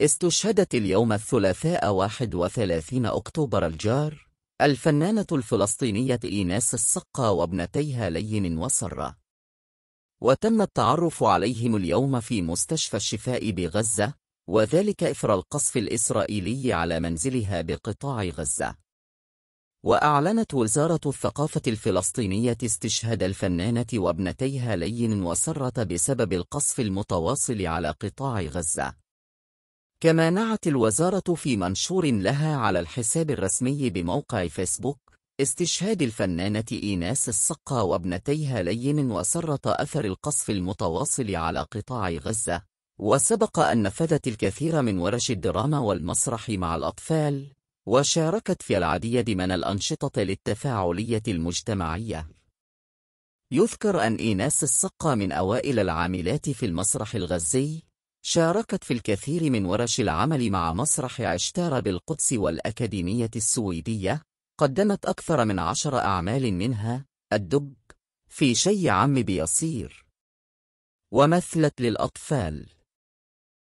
استشهدت اليوم الثلاثاء 31 أكتوبر الجار الفنانة الفلسطينية إيناس السقا وابنتيها لين وسرة، وتم التعرف عليهم اليوم في مستشفى الشفاء بغزة، وذلك إثر القصف الإسرائيلي على منزلها بقطاع غزة. وأعلنت وزارة الثقافة الفلسطينية استشهاد الفنانة وابنتيها لين وسرة بسبب القصف المتواصل على قطاع غزة. كما نعت الوزارة في منشور لها على الحساب الرسمي بموقع فيسبوك استشهاد الفنانة إيناس السقا وابنتيها لين وسرة أثر القصف المتواصل على قطاع غزة، وسبق أن نفذت الكثير من ورش الدراما والمسرح مع الأطفال، وشاركت في العديد من الأنشطة للتفاعلية المجتمعية. يذكر أن إيناس السقا من أوائل العاملات في المسرح الغزي، شاركت في الكثير من ورش العمل مع مسرح عشتار بالقدس والأكاديمية السويدية، قدمت أكثر من 10 أعمال منها الدب، في شي عم بيصير، ومثلت للأطفال.